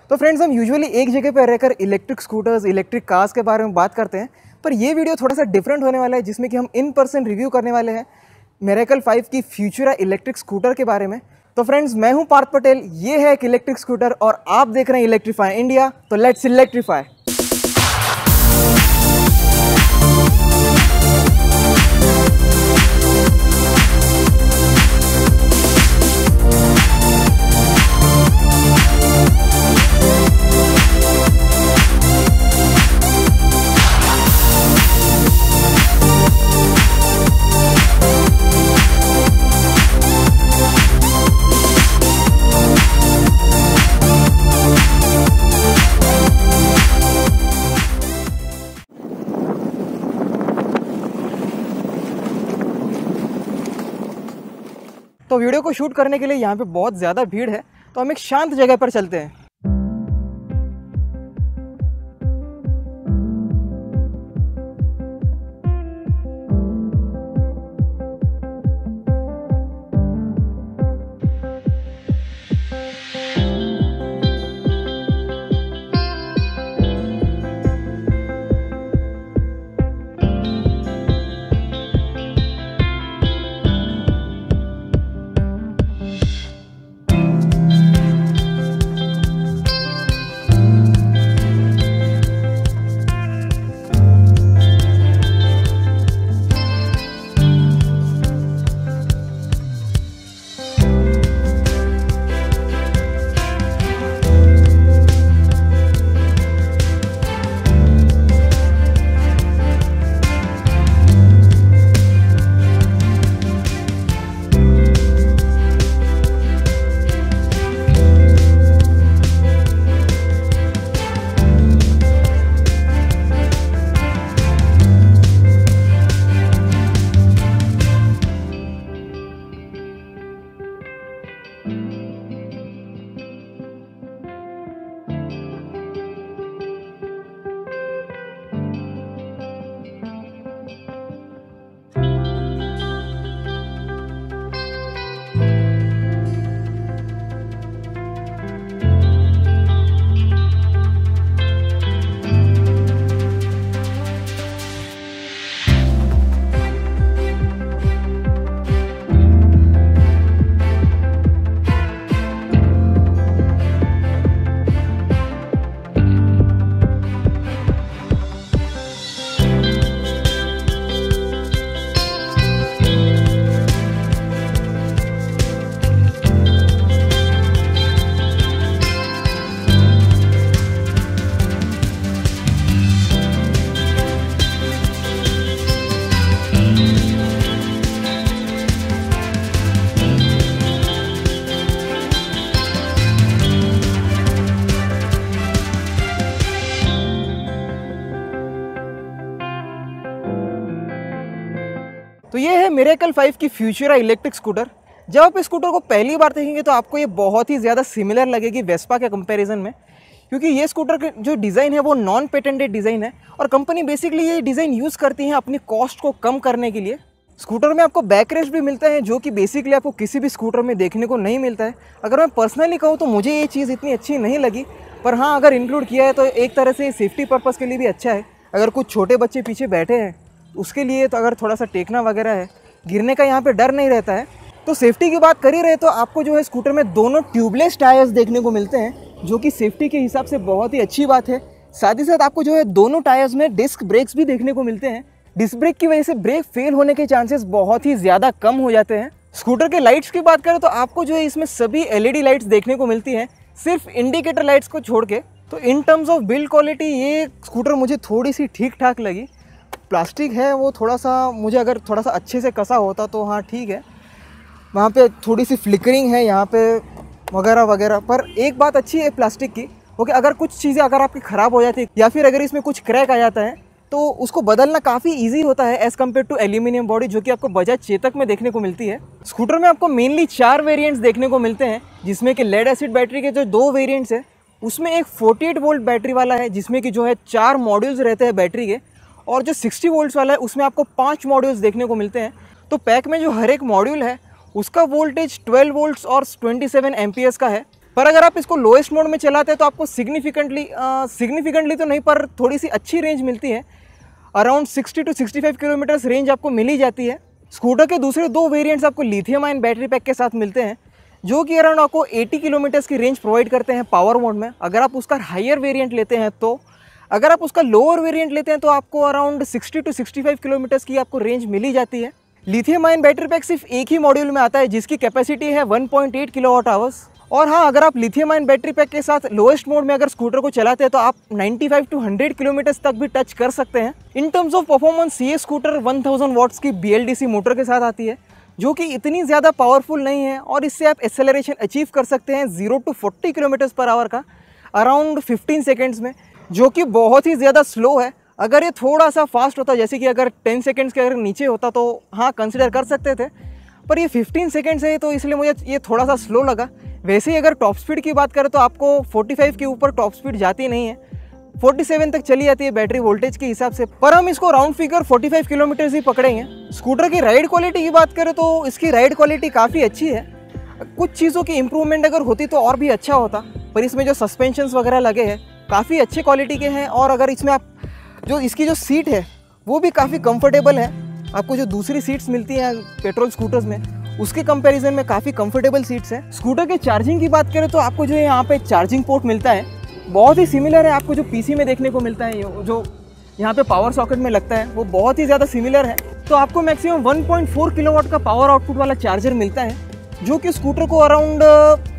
तो फ्रेंड्स, हम यूजुअली एक जगह पर रहकर इलेक्ट्रिक स्कूटर्स, इलेक्ट्रिक कार्स के बारे में बात करते हैं, पर ये वीडियो थोड़ा सा डिफरेंट होने वाला है जिसमें कि हम इन पर्सन रिव्यू करने वाले हैं मिरेकल 5 की फ्यूचरा इलेक्ट्रिक स्कूटर के बारे में। तो फ्रेंड्स, मैं हूं पार्थ पटेल, ये है एक इलेक्ट्रिक स्कूटर और आप देख रहे हैं इलेक्ट्रीफाई इंडिया। तो लेट्स इलेक्ट्रीफाई। तो वीडियो को शूट करने के लिए यहाँ पे बहुत ज़्यादा भीड़ है, तो हम एक शांत जगह पर चलते हैं। तो ये है मिरेकल 5 की फ्यूचरा इलेक्ट्रिक स्कूटर। जब आप इस स्कूटर को पहली बार देखेंगे तो आपको ये बहुत ही ज़्यादा सिमिलर लगेगी वेस्पा के कंपैरिजन में, क्योंकि ये स्कूटर के जो डिज़ाइन है वो नॉन पेटेंटेड डिज़ाइन है और कंपनी बेसिकली ये डिज़ाइन यूज़ करती है अपनी कॉस्ट को कम करने के लिए। स्कूटर में आपको बैक रेस्ट भी मिलता है, जो कि बेसिकली आपको किसी भी स्कूटर में देखने को नहीं मिलता है। अगर मैं पर्सनली कहूँ तो मुझे ये चीज़ इतनी अच्छी नहीं लगी, पर हाँ, अगर इंक्लूड किया है तो एक तरह से सेफ्टी पर्पज़ के लिए भी अच्छा है। अगर कुछ छोटे बच्चे पीछे बैठे हैं उसके लिए तो अगर थोड़ा सा टेकना वगैरह है, गिरने का यहाँ पे डर नहीं रहता है। तो सेफ्टी की बात कर ही रहे तो आपको जो है स्कूटर में दोनों ट्यूबलेस टायर्स देखने को मिलते हैं, जो कि सेफ्टी के हिसाब से बहुत ही अच्छी बात है। साथ ही साथ आपको जो है दोनों टायर्स में डिस्क ब्रेक्स भी देखने को मिलते हैं। डिस्क ब्रेक की वजह से ब्रेक फेल होने के चांसेस बहुत ही ज़्यादा कम हो जाते हैं। स्कूटर के लाइट्स की बात करें तो आपको जो है इसमें सभी LED लाइट्स देखने को मिलती हैं, सिर्फ इंडिकेटर लाइट्स को छोड़ के। तो in terms of build quality ये स्कूटर मुझे थोड़ी सी ठीक ठाक लगी। प्लास्टिक है वो थोड़ा सा, मुझे अगर थोड़ा सा अच्छे से कसा होता तो हाँ ठीक है, वहाँ पे थोड़ी सी फ्लिकरिंग है यहाँ पे वगैरह वगैरह। पर एक बात अच्छी है प्लास्टिक की, वो कि अगर कुछ चीज़ें अगर आपकी ख़राब हो जाती है या फिर अगर इसमें कुछ क्रैक आ जाता है तो उसको बदलना काफ़ी इजी होता है as compare to aluminium body, जो कि आपको बजाज चेतक में देखने को मिलती है। स्कूटर में आपको मेनली 4 वेरिएंट्स देखने को मिलते हैं, जिसमें कि लेड एसिड बैटरी के जो 2 वेरिएंट्स है, उसमें एक 48 वोल्ट बैटरी वाला है जिसमें कि जो है 4 मॉड्यूल्स रहते हैं बैटरी के, और जो 60 वोल्ट्स वाला है उसमें आपको 5 मॉड्यूल्स देखने को मिलते हैं। तो पैक में जो हर एक मॉड्यूल है उसका वोल्टेज 12 वोल्ट्स और 27 एम्पियर्स का है। पर अगर आप इसको लोएस्ट मोड में चलाते हैं तो आपको सिग्निफिकेंटली तो नहीं पर थोड़ी सी अच्छी रेंज मिलती है। अराउंड 60 to 65 किलोमीटर्स रेंज आपको मिल ही जाती है। स्कूटर के दूसरे 2 वेरिएंट्स आपको लिथियम आयन बैटरी पैक के साथ मिलते हैं, जो कि अराउंड आपको 80 किलोमीटर्स की रेंज प्रोवाइड करते हैं पावर मोड में। अगर आप उसका हायर वेरिएंट लेते हैं तो, अगर आप उसका लोअर वेरिएंट लेते हैं तो आपको अराउंड 60 to 65 किलोमीटर्स की आपको रेंज मिली जाती है। लिथियम आयन बैटरी पैक सिर्फ एक ही मॉड्यूल में आता है, जिसकी कैपेसिटी है 1.8 किलोवाट आवर्स। और हाँ, अगर आप लिथियम आयन बैटरी पैक के साथ लोएस्ट मोड में अगर स्कूटर को चलाते हैं तो आप 95 to 100 किलोमीटर्स तक भी टच कर सकते हैं। इन टर्म्स ऑफ परफॉर्मेंस ये स्कूटर 1000 वॉट्स की BLDC मोटर के साथ आती है, जो कि इतनी ज़्यादा पावरफुल नहीं है, और इससे आप एक्सेलरेशन अचीव कर सकते हैं 0 to 40 किलोमीटर्स पर आवर का अराउंड 15 सेकेंड्स में, जो कि बहुत ही ज़्यादा स्लो है। अगर ये थोड़ा सा फास्ट होता, जैसे कि अगर 10 सेकेंड्स के अगर नीचे होता तो हाँ कंसिडर कर सकते थे, पर ये 15 सेकेंड्स है तो इसलिए मुझे ये थोड़ा सा स्लो लगा। वैसे ही अगर टॉप स्पीड की बात करें तो आपको 45 के ऊपर टॉप स्पीड जाती नहीं है, 47 तक चली जाती है बैटरी वोल्टेज के हिसाब से, पर हम इसको राउंड फिगर 45 किलोमीटर्स ही पकड़ेंगे। स्कूटर की राइड क्वालिटी की बात करें तो इसकी राइड क्वालिटी काफ़ी अच्छी है। कुछ चीज़ों की इम्प्रूवमेंट अगर होती तो और भी अच्छा होता, पर इसमें जो सस्पेंशंस वगैरह लगे हैं काफ़ी अच्छे क्वालिटी के हैं। और अगर इसमें आप जो इसकी जो सीट है वो भी काफ़ी कंफर्टेबल है। आपको जो दूसरी सीट्स मिलती हैं पेट्रोल स्कूटर्स में, उसके कंपैरिजन में काफ़ी कंफर्टेबल सीट्स हैं। स्कूटर के चार्जिंग की बात करें तो आपको जो यहाँ पे चार्जिंग पोर्ट मिलता है बहुत ही सिमिलर है आपको जो PC में देखने को मिलता है, जो यहाँ पे पावर सॉकेट में लगता है वो बहुत ही ज़्यादा सिमिलर है। तो आपको मैक्सिमम 1.4 किलोवाट का पावर आउटपुट वाला चार्जर मिलता है, जो कि स्कूटर को अराउंड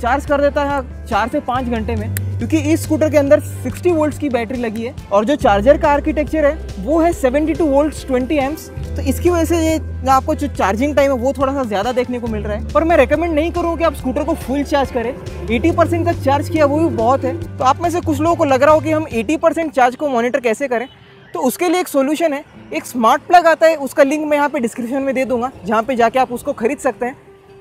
चार्ज कर देता है 4 से 5 घंटे में, क्योंकि इस स्कूटर के अंदर 60 वोल्ट्स की बैटरी लगी है। और जो चार्जर का आर्किटेक्चर है वो है 72 वोल्ट्स 20 एम्प्स, तो इसकी वजह से ये आपको जो चार्जिंग टाइम है वो थोड़ा सा ज़्यादा देखने को मिल रहा है। पर मैं रेकमेंड नहीं करूँगा कि आप स्कूटर को फुल चार्ज करें, 80% तक चार्ज किया वो भी बहुत है। तो आप में से कुछ लोगों को लग रहा हो कि हम 80% चार्ज को मॉनिटर कैसे करें, तो उसके लिए एक सोल्यूशन है, एक स्मार्ट प्लग आता है, उसका लिंक मैं यहाँ पे डिस्क्रिप्शन में दे दूंगा, जहाँ पे जाके आप उसको खरीद सकते हैं।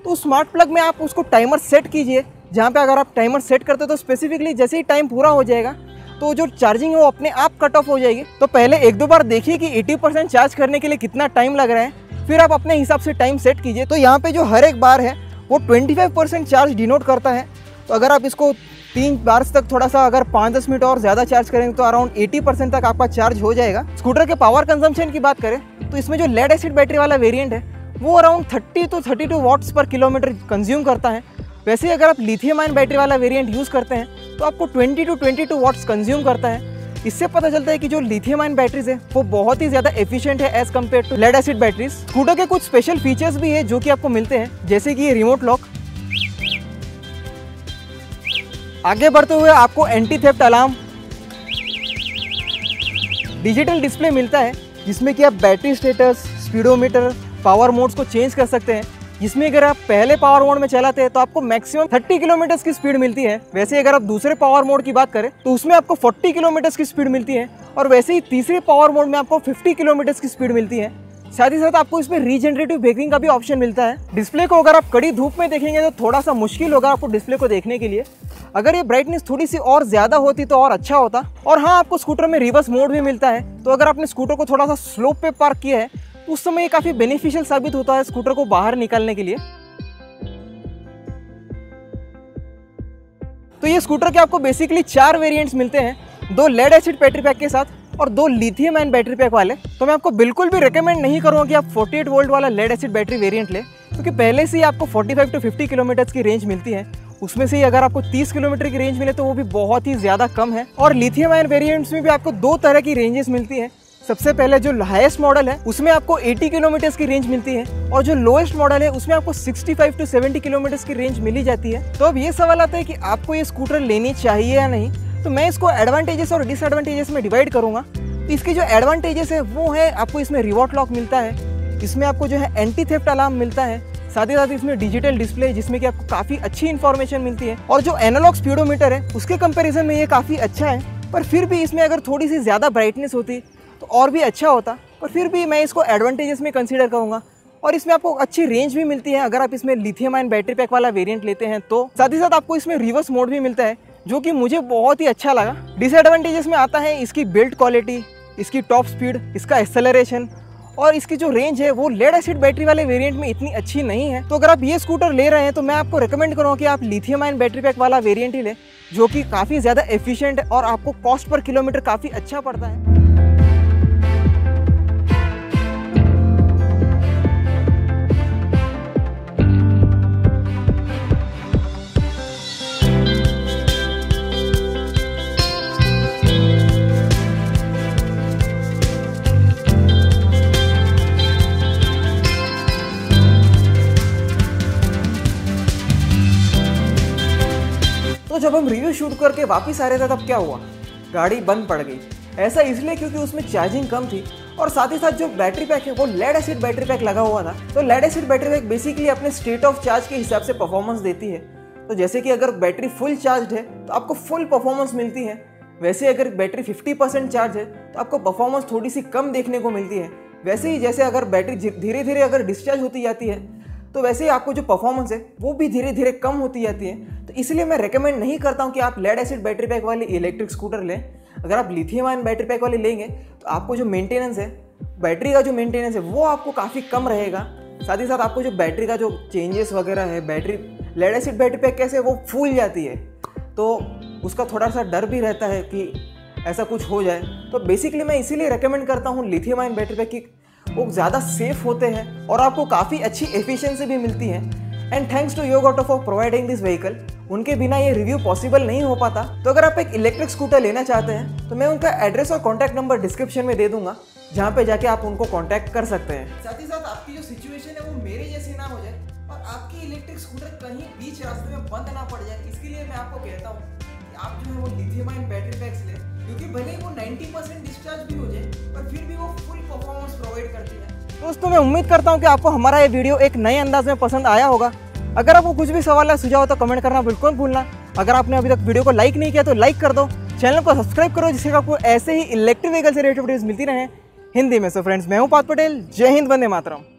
तो स्मार्ट प्लग में आप उसको टाइमर सेट कीजिए, जहाँ पे अगर आप टाइमर सेट करते हो तो स्पेसिफिकली जैसे ही टाइम पूरा हो जाएगा तो जो चार्जिंग है वो अपने आप कट ऑफ हो जाएगी। तो पहले 1-2 बार देखिए कि 80% चार्ज करने के लिए कितना टाइम लग रहा है, फिर आप अपने हिसाब से टाइम सेट कीजिए। तो यहाँ पे जो हर एक बार है वो 25% चार्ज डिनोट करता है। तो अगर आप इसको 3 बार तक थोड़ा सा अगर 5-10 मिनट और ज़्यादा चार्ज करेंगे तो अराउंड 80% तक आपका चार्ज हो जाएगा। स्कूटर के पावर कंजम्पशन की बात करें तो इसमें जो लेड एसिड बैटरी वाला वेरिएंट है वो अराउंड 30 to 32 वाट्स पर किलोमीटर कंज्यूम करता है। वैसे अगर आप लिथियम आयन बैटरी वाला वेरिएंट यूज़ करते हैं तो आपको 20 to 22 वाट्स कंज्यूम करता है। इससे पता चलता है कि जो लिथियम आयन बैटरीज है वो बहुत ही ज़्यादा एफिशिएंट है as compared to lead acid batteries. Scooter के कुछ स्पेशल फीचर्स भी है जो कि आपको मिलते हैं, जैसे कि ये रिमोट लॉक। आगे बढ़ते हुए आपको anti theft alarm, digital display मिलता है जिसमें कि आप battery status, speedometer, power modes को चेंज कर सकते हैं। जिसमें अगर आप पहले पावर मोड में चलाते हैं तो आपको मैक्सिमम 30 किलोमीटर की स्पीड मिलती है। वैसे अगर आप दूसरे पावर मोड की बात करें तो उसमें आपको 40 किलोमीटर की स्पीड मिलती है, और वैसे ही तीसरे पावर मोड में आपको 50 किलोमीटर की स्पीड मिलती है। साथ ही साथ आपको इसमें रीजनरेटिव ब्रेकिंग का भी ऑप्शन मिलता है। डिस्प्ले को अगर आप कड़ी धूप में देखेंगे तो थोड़ा सा मुश्किल होगा आपको डिस्प्ले को देखने के लिए। अगर ये ब्राइटनेस थोड़ी सी और ज़्यादा होती तो और अच्छा होता। और हाँ, आपको स्कूटर में रिवर्स मोड भी मिलता है, तो अगर आपने स्कूटर को थोड़ा सा स्लोप पे पार्क किया है तो उस समय ये काफ़ी बेनिफिशियल साबित होता है स्कूटर को बाहर निकालने के लिए। तो ये स्कूटर के आपको बेसिकली 4 वेरिएंट्स मिलते हैं, 2 लेड एसिड बैटरी पैक के साथ और 2 लिथियम आयन बैटरी पैक वाले। तो मैं आपको बिल्कुल भी रेकमेंड नहीं करूँगा कि आप 48 वोल्ट वाला लेड एसिड बैटरी वेरिएंट लें, क्योंकि पहले से ही आपको 45 to 50 किलोमीटर की रेंज मिलती है। उसमें से ही अगर आपको 30 किलोमीटर की रेंज मिले तो वो भी बहुत ही ज़्यादा कम है। और लिथियम आयन वेरिएंट्स में भी आपको 2 तरह की रेंजेस मिलती है। सबसे पहले जो हाईएस्ट मॉडल है उसमें आपको 80 किलोमीटर की रेंज मिलती है, और जो लोएस्ट मॉडल है उसमें आपको 65 to 70 किलोमीटर की रेंज मिली जाती है। तो अब ये सवाल आता है कि आपको ये स्कूटर लेनी चाहिए या नहीं। तो मैं इसको एडवांटेजेस और डिसएडवांटेजेस में डिवाइड करूंगा। तो इसके जो एडवांटेजेस है वो है, आपको इसमें रिमोट लॉक मिलता है, इसमें आपको जो है एंटी थेफ्ट अलार्म मिलता है, साथ ही साथ इसमें डिजिटल डिस्प्ले जिसमें कि आपको काफ़ी अच्छी इन्फॉर्मेशन मिलती है, और जो एनालॉग स्पीडोमीटर है उसके कंपैरिजन में ये काफ़ी अच्छा है। पर फिर भी इसमें अगर थोड़ी सी ज़्यादा ब्राइटनेस होती तो और भी अच्छा होता, पर फिर भी मैं इसको एडवांटेजेस में कंसीडर करूँगा। और इसमें आपको अच्छी रेंज भी मिलती है अगर आप इसमें लिथियम आयन बैटरी पैक वाला वेरिएंट लेते हैं तो। साथ ही साथ आपको इसमें रिवर्स मोड भी मिलता है, जो कि मुझे बहुत ही अच्छा लगा। डिसएडवांटेजेस में आता है इसकी बिल्ड क्वालिटी, इसकी टॉप स्पीड, इसका एक्सेलरेशन, और इसकी जो रेंज है वो लेड एसिड बैटरी वाले वेरिएंट में इतनी अच्छी नहीं है। तो अगर आप ये स्कूटर ले रहे हैं तो मैं आपको रिकमेंड करूँगा कि आप लिथियम आयन बैटरी पैक वाला वेरिएंट ही लें, जो कि काफ़ी ज़्यादा एफिशिएंट है और आपको कॉस्ट पर किलोमीटर काफ़ी अच्छा पड़ता है। तो जब हम रिव्यू शूट करके वापस आ रहे थे तब क्या हुआ, गाड़ी बंद पड़ गई। ऐसा इसलिए क्योंकि उसमें चार्जिंग कम थी और साथ ही साथ जो बैटरी पैक है वो लेड एसिड बैटरी पैक लगा हुआ था। तो lead acid battery pack basically अपने स्टेट ऑफ चार्ज के हिसाब से परफॉर्मेंस देती है। तो जैसे कि अगर बैटरी फुल चार्ज है तो आपको फुल परफॉर्मेंस मिलती है, वैसे अगर बैटरी 50% चार्ज है तो आपको परफॉर्मेंस थोड़ी सी कम देखने को मिलती है। वैसे ही जैसे अगर बैटरी धीरे धीरे अगर डिस्चार्ज होती जाती है तो वैसे ही आपको जो परफॉर्मेंस है वो भी धीरे धीरे कम होती जाती है। तो इसलिए मैं रेकमेंड नहीं करता हूँ कि आप लेड एसिड बैटरी पैक वाली इलेक्ट्रिक स्कूटर लें। अगर आप लिथियम आयन बैटरी पैक वाली लेंगे तो आपको जो मेंटेनेंस है, बैटरी का जो मेंटेनेंस है वो आपको काफ़ी कम रहेगा। साथ ही साथ आपको जो बैटरी का जो चेंजेस वगैरह है, battery lead acid battery pack कैसे वो फूल जाती है तो उसका थोड़ा सा डर भी रहता है कि ऐसा कुछ हो जाए। तो बेसिकली मैं इसीलिए रेकमेंड करता हूँ लिथियम आयन बैटरी पैक की, वो ज़्यादा सेफ होते हैं और आपको काफ़ी अच्छी एफिशिएंसी भी मिलती है। And thanks to Yoga Auto for providing this vehicle, उनके बिना ये रिव्यू पॉसिबल नहीं हो पाता। तो अगर आप एक इलेक्ट्रिक स्कूटर लेना चाहते हैं तो मैं उनका एड्रेस और कॉन्टैक्ट नंबर डिस्क्रिप्शन में दे दूंगा, जहाँ पे जाके आप उनको कॉन्टैक्ट कर सकते हैं। साथ ही साथ आपकी जो सिचुएशन है वो मेरे जैसी ना हो जाए और आपकी इलेक्ट्रिक स्कूटर कहीं बीच रास्ते में बंद ना पड़ जाए, इसके लिए मैं आपको कहता हूँ कि आप जो है वो लिथियम आयन बैटरी पैक्स लें, क्योंकि भले ही वो 90% डिस्चार्ज भी हो जाए पर फिर भी वो फुल परफॉर्मेंस प्रोवाइड करती है। दोस्तों मैं उम्मीद करता हूँ कि आपको हमारा ये वीडियो एक नए अंदाज में पसंद आया होगा। अगर आपको कुछ भी सवाल या सुझाव हो तो कमेंट करना बिल्कुल भूलना। अगर आपने अभी तक वीडियो को लाइक नहीं किया तो लाइक कर दो, चैनल को सब्सक्राइब करो जिससे आपको ऐसे ही इलेक्ट्रिक व्हीकल से रिलेटेड वीडियोस मिलती रहे हिंदी में। सो फ्रेंड्स, मैं हूँ पार्थ पटेल। जय हिंद, वंदे मातरम।